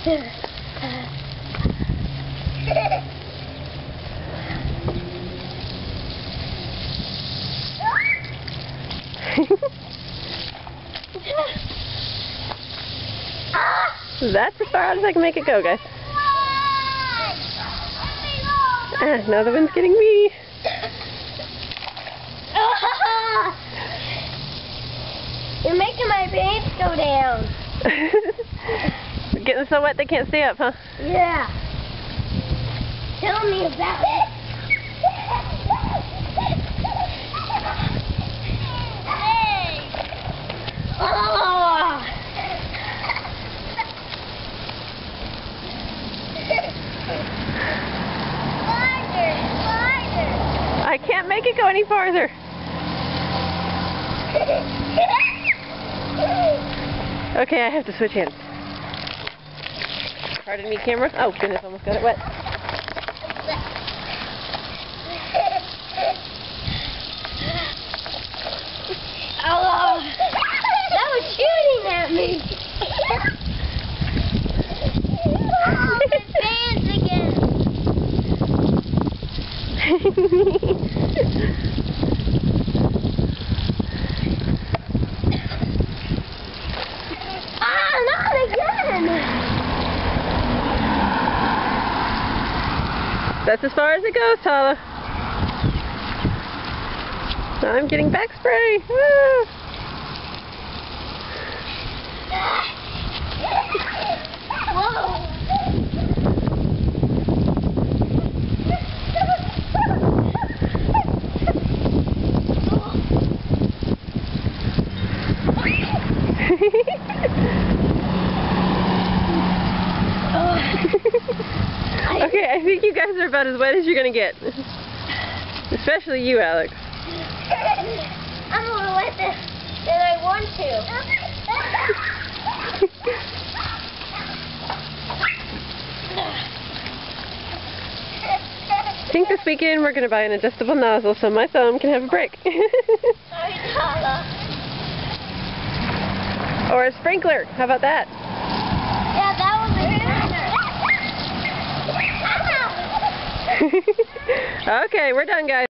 That's as far as I can make it go, guys. Now the wind's getting me. You're making my pants go down. Getting so wet they can't stay up, huh? Yeah. Tell me about it. Hey. Oh. Farther. I can't make it go any farther. Okay, I have to switch hands. Pardon me, camera. Oh, goodness, almost got it wet. Oh, that was shooting at me. Oh, the fans again. Not again. That's as far as it goes, Tala. I'm getting back spray. Woo! Whoa. Okay, I think you guys are about as wet as you're gonna get. Especially you, Alex. I'm more wet than I want to. I think this weekend we're gonna buy an adjustable nozzle so my thumb can have a break. Sorry, Tala. Or a sprinkler. How about that? Yeah, that was a good. Okay, we're done, guys.